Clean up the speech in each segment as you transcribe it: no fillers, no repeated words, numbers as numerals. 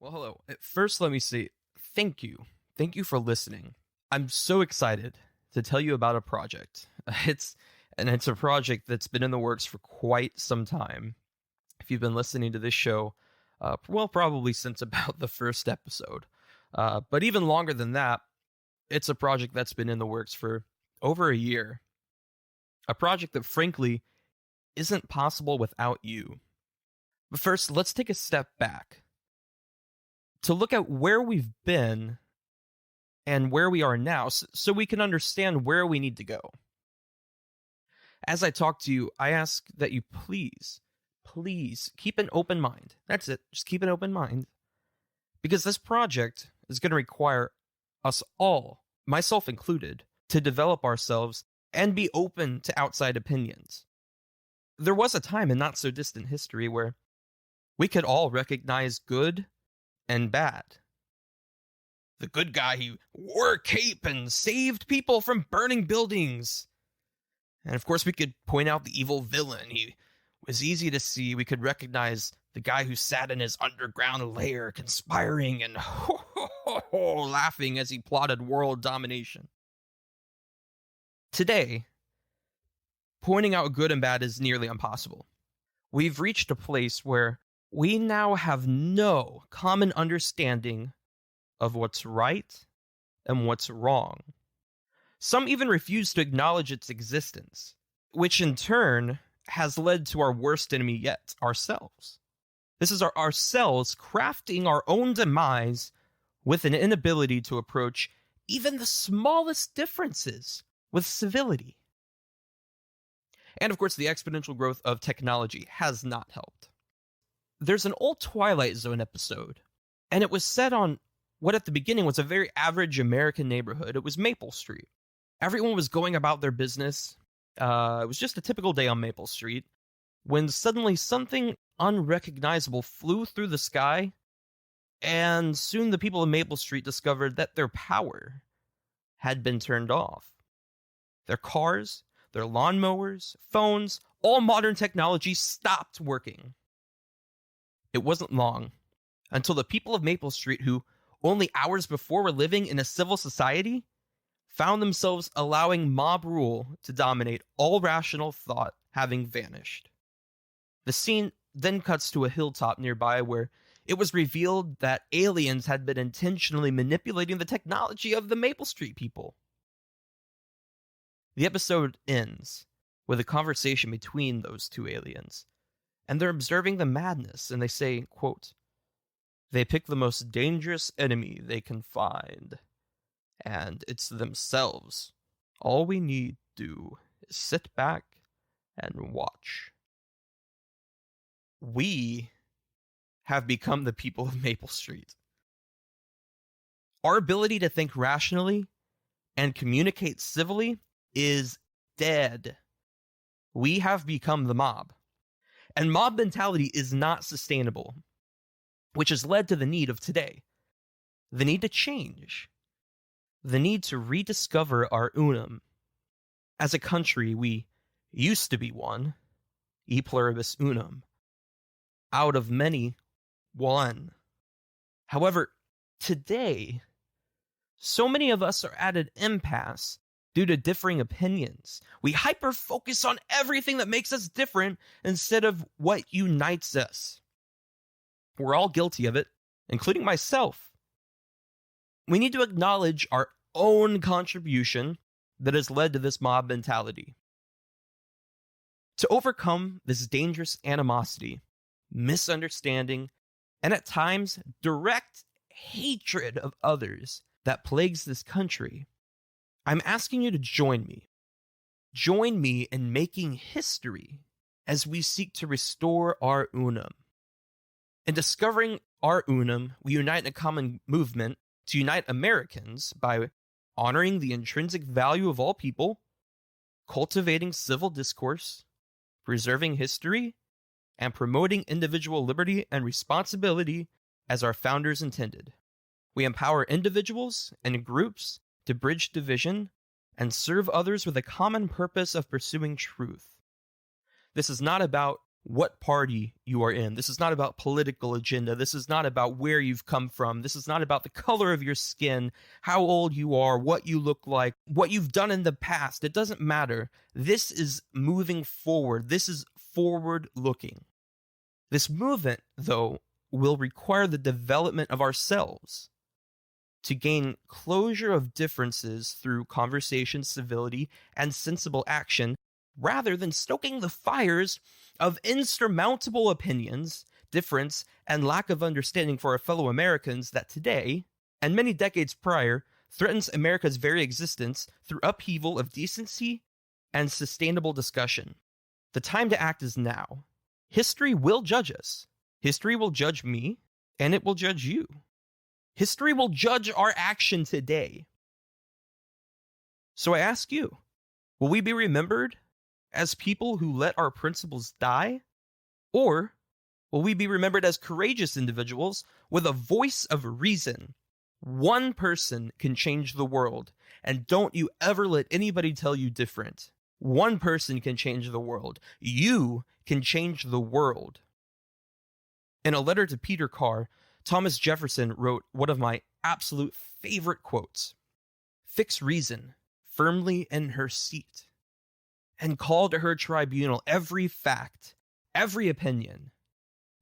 Well, hello. At first, let me say thank you. Thank you for listening. I'm so excited to tell you about a project. It's a project that's been in the works for quite some time. If you've been listening to this show, well, probably since about the first episode. But even longer than that, it's a project that's been in the works for over a year. A project that, frankly, isn't possible without you. But first, let's take a step back to look at where we've been and where we are now so we can understand where we need to go. As I talk to you, I ask that you please keep an open mind. That's it. Just keep an open mind. Because this project is going to require us all, myself included, to develop ourselves and be open to outside opinions. There was a time in not so distant history where we could all recognize good and bad. The good guy, he wore a cape and saved people from burning buildings. And of course, we could point out the evil villain. He was easy to see. We could recognize the guy who sat in his underground lair, conspiring and laughing as he plotted world domination. Today, pointing out good and bad is nearly impossible. We've reached a place where we now have no common understanding of what's right and what's wrong. Some even refuse to acknowledge its existence, which in turn has led to our worst enemy yet, ourselves. This is ourselves crafting our own demise with an inability to approach even the smallest differences with civility. And of course, the exponential growth of technology has not helped. There's an old Twilight Zone episode, and it was set on what at the beginning was a very average American neighborhood. It was Maple Street. Everyone was going about their business. It was just a typical day on Maple Street when suddenly something unrecognizable flew through the sky, and soon the people of Maple Street discovered that their power had been turned off. Their cars, their lawnmowers, phones, all modern technology stopped working. It wasn't long until the people of Maple Street, who only hours before were living in a civil society, found themselves allowing mob rule to dominate, all rational thought having vanished. The scene then cuts to a hilltop nearby where it was revealed that aliens had been intentionally manipulating the technology of the Maple Street people. The episode ends with a conversation between those two aliens, and they're observing the madness, and they say, quote, "They pick the most dangerous enemy they can find, and it's themselves. All we need to do is sit back and watch." We have become the people of Maple Street. Our ability to think rationally and communicate civilly is dead. We have become the mob. And mob mentality is not sustainable, which has led to the need of today. The need to change. The need to rediscover our unum. As a country, we used to be one, e pluribus unum. Out of many, one. However, today, so many of us are at an impasse due to differing opinions. We hyper-focus on everything that makes us different instead of what unites us. We're all guilty of it, including myself. We need to acknowledge our own contribution that has led to this mob mentality. To overcome this dangerous animosity, misunderstanding, and at times direct hatred of others that plagues this country, I'm asking you to join me. Join me in making history as we seek to restore our unum. In discovering our unum, we unite in a common movement to unite Americans by honoring the intrinsic value of all people, cultivating civil discourse, preserving history, and promoting individual liberty and responsibility as our founders intended. We empower individuals and groups to bridge division and serve others with a common purpose of pursuing truth. This is not about what party you are in. This is not about political agenda. This is not about where you've come from. This is not about the color of your skin, how old you are, what you look like, what you've done in the past. It doesn't matter. This is moving forward. This is forward looking. This movement, though, will require the development of ourselves to gain closure of differences through conversation, civility, and sensible action, rather than stoking the fires of insurmountable opinions, difference, and lack of understanding for our fellow Americans that today, and many decades prior, threatens America's very existence through upheaval of decency and sustainable discussion. The time to act is now. History will judge us. History will judge me, and it will judge you. History will judge our action today. So I ask you, will we be remembered as people who let our principles die? Or will we be remembered as courageous individuals with a voice of reason? One person can change the world, and don't you ever let anybody tell you different. One person can change the world. You can change the world. In a letter to Peter Carr, Thomas Jefferson wrote one of my absolute favorite quotes: "Fix reason firmly in her seat, and call to her tribunal every fact, every opinion.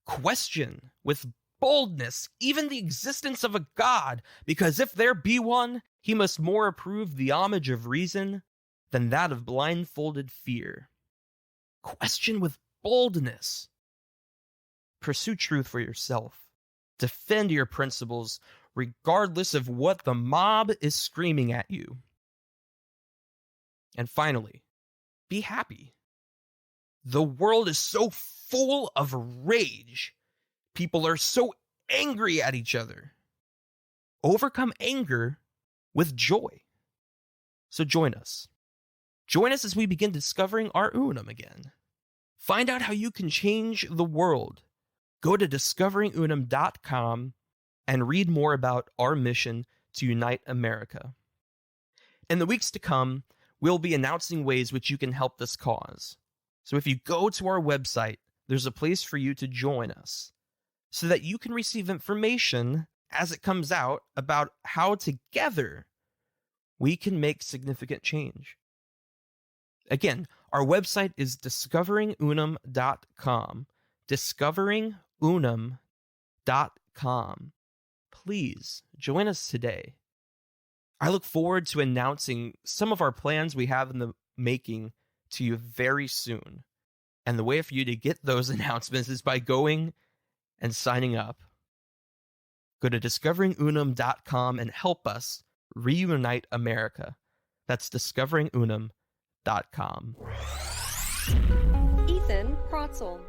Question with boldness even the existence of a God, because if there be one, he must more approve the homage of reason than that of blindfolded fear." Question with boldness. Pursue truth for yourself. Defend your principles, regardless of what the mob is screaming at you. And finally, be happy. The world is so full of rage. People are so angry at each other. Overcome anger with joy. So join us. Join us as we begin discovering our unum again. Find out how you can change the world. Go to discoveringunum.com and read more about our mission to unite America. In the weeks to come, we'll be announcing ways which you can help this cause. So if you go to our website, there's a place for you to join us so that you can receive information as it comes out about how together we can make significant change. Again, our website is discoveringunum.com. Discoveringunum.com. Please join us today. I look forward to announcing some of our plans we have in the making to you very soon. And the way for you to get those announcements is by going and signing up. Go to discoveringunum.com and help us reunite America. That's discoveringunum.com. Ethan Protzel.